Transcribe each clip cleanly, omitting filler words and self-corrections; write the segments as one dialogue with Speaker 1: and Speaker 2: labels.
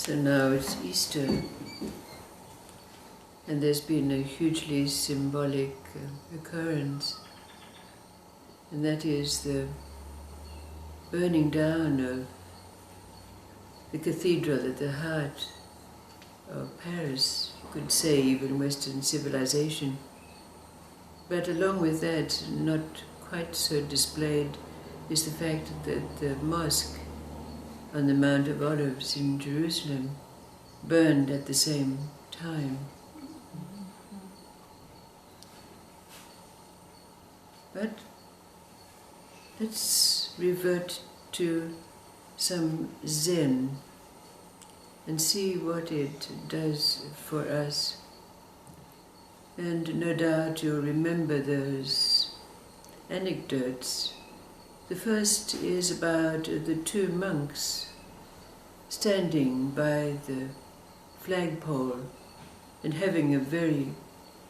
Speaker 1: So now it's Easter, and there's been a hugely symbolic occurrence, and that is the burning down of the cathedral at the heart of Paris, you could say even Western civilization. But along with that, not quite so displayed, is the fact that the mosque on the Mount of Olives in Jerusalem burned at the same time. But let's revert to some Zen and see what it does for us. And no doubt you'll remember those anecdotes. The first is about the two monks standing by the flagpole and having a very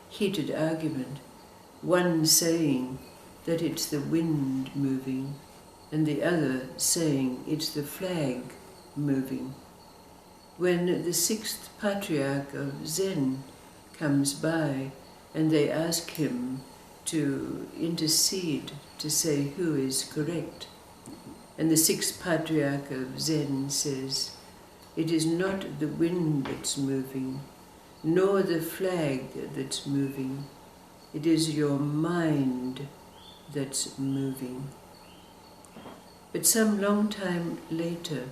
Speaker 1: heated argument, one saying that it's the wind moving and the other saying it's the flag moving. When the sixth patriarch of Zen comes by and they ask him to intercede to say who is correct, and the sixth patriarch of Zen says, it is not the wind that's moving, nor the flag that's moving, it is your mind that's moving. But some long time later,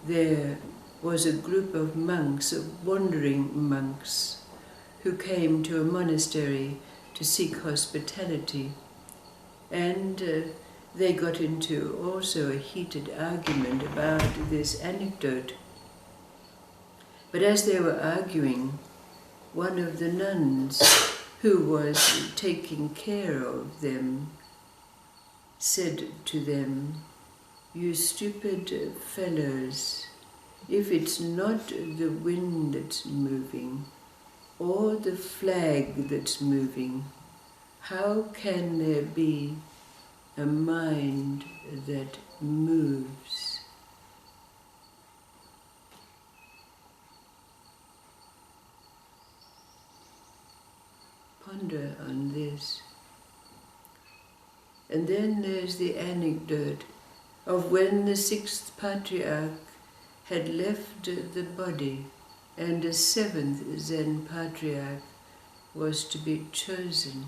Speaker 1: there was a group of monks, of wandering monks, who came to a monastery to seek hospitality, and they got into also a heated argument about this anecdote. But as they were arguing, one of the nuns who was taking care of them said to them, "You stupid fellows, if it's not the wind that's moving or the flag that's moving, how can there be a mind that moves?" Ponder on this. And then there's the anecdote of when the sixth patriarch had left the body and a seventh Zen patriarch was to be chosen.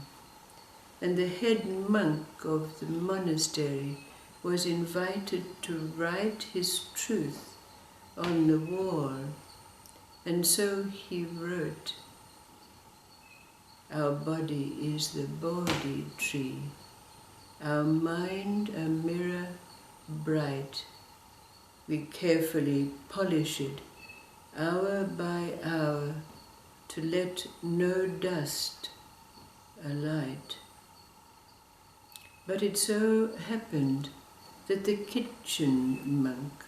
Speaker 1: And the head monk of the monastery was invited to write his truth on the wall. And so he wrote, "Our body is the Bodhi tree, our mind a mirror bright. We carefully polish it hour by hour to let no dust alight." But it so happened that the kitchen monk,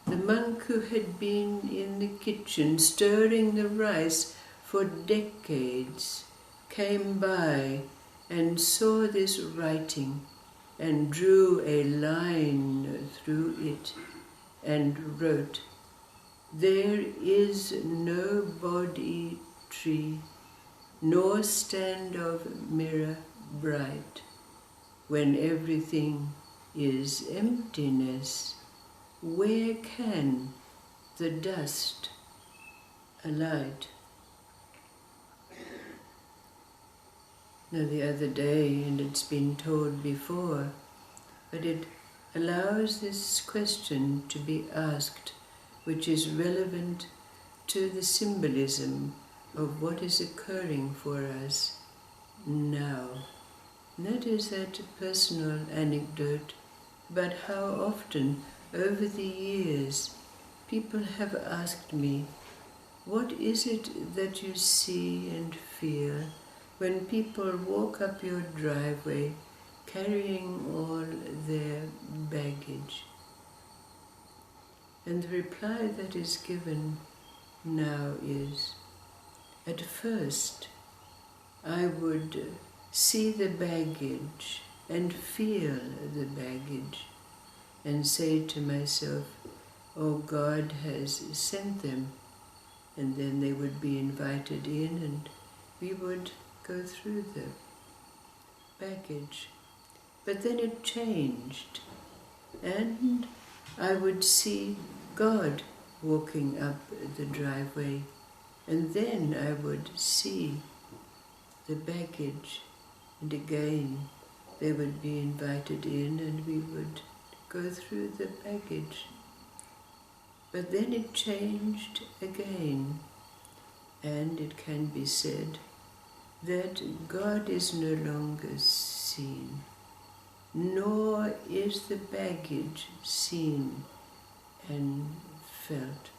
Speaker 1: the monk who had been in the kitchen stirring the rice for decades, came by and saw this writing and drew a line through it and wrote, "There is no Bodhi tree, nor stand of mirror bright. When everything is emptiness, where can the dust alight?" Now the other day, and it's been told before, but it allows this question to be asked, which is relevant to the symbolism of what is occurring for us now. And that is that personal anecdote about how often over the years people have asked me, what is it that you see and feel when people walk up your driveway carrying all their baggage? And the reply that is given now is, at first I would see the baggage and feel the baggage and say to myself, or God has sent them, and then they would be invited in and we would go through the baggage. But then it changed, and I would see God walking up the driveway, and then I would see the baggage, and again they would be invited in and we would go through the baggage. But then it changed again, and it can be said that God is no longer seen, nor is the baggage seen and felt.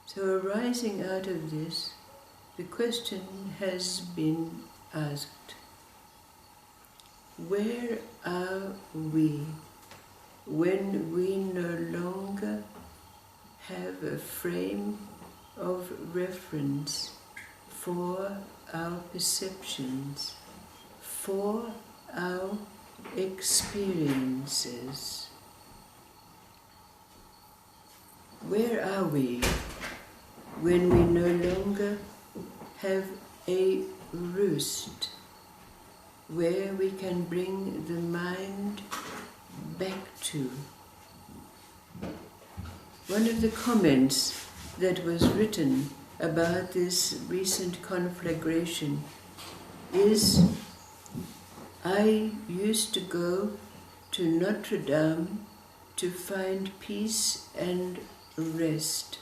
Speaker 1: So arising out of this, the question has been asked, where are we when we no longer have a frame of reference for our perceptions, for our experiences? Where are we when we no longer have a roost where we can bring the mind back to? One of the comments that was written about this recent conflagration is, I used to go to Notre Dame to find peace and rest.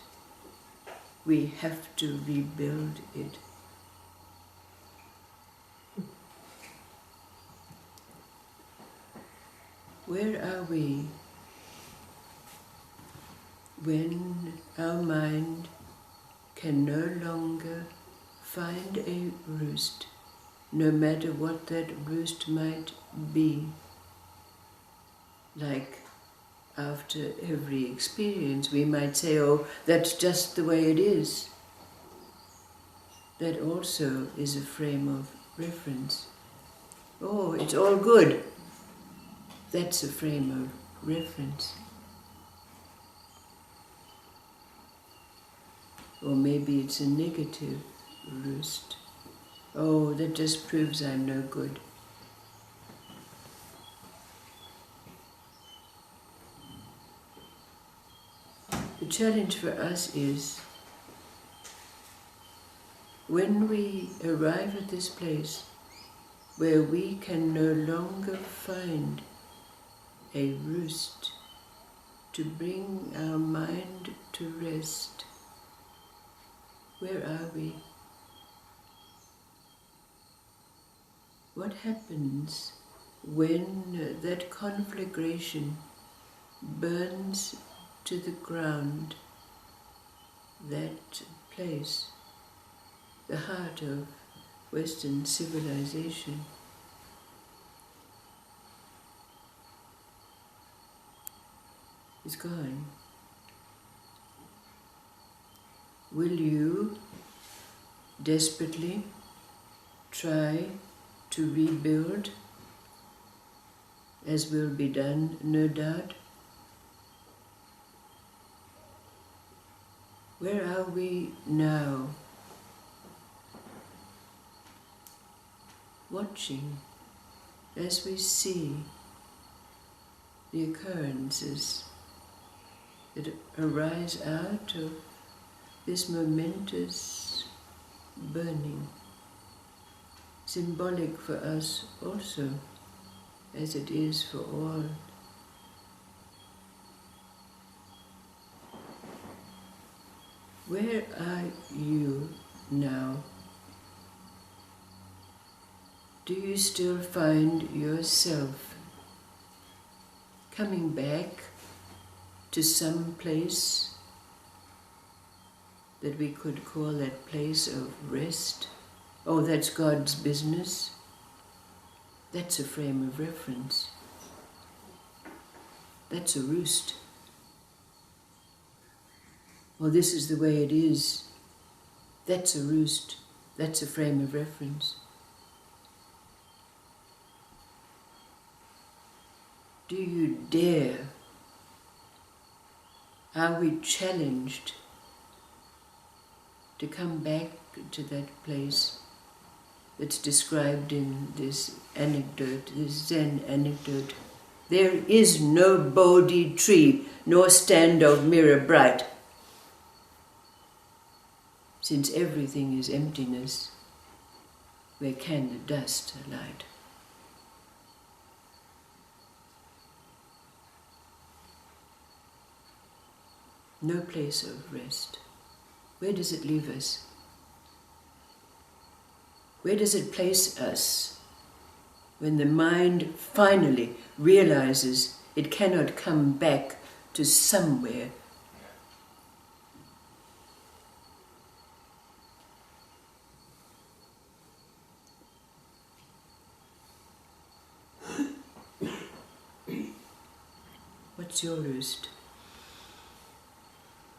Speaker 1: We have to rebuild it. Where are we when our mind can no longer find a roost, no matter what that roost might be? Like after every experience we might say, oh, that's just the way it is. That also is a frame of reference. Oh, it's all good. That's a frame of reference. Or maybe it's a negative roost. Oh, that just proves I'm no good. The challenge for us is, when we arrive at this place where we can no longer find a roost to bring our mind to rest, where are we? What happens when that conflagration burns to the ground, that place, the heart of Western civilization? Is gone. Will you desperately try to rebuild, as will be done, no doubt? Where are we now? Watching as we see the occurrences that arise out of this momentous burning, symbolic for us also, as it is for all. Where are you now? Do you still find yourself coming back to some place that we could call that place of rest? Oh, that's God's business. That's a frame of reference. That's a roost. Well, this is the way it is. That's a roost. That's a frame of reference. Do you dare Are we challenged to come back to that place that's described in this anecdote, this Zen anecdote? There is no Bodhi tree, nor stand of mirror bright, since everything is emptiness. Where can the dust alight? No place of rest. Where does it leave us? Where does it place us when the mind finally realizes it cannot come back to somewhere? What's your roost?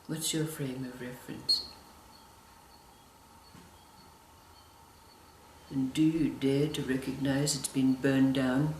Speaker 1: What's your frame of reference? And do you dare to recognize it's been burned down?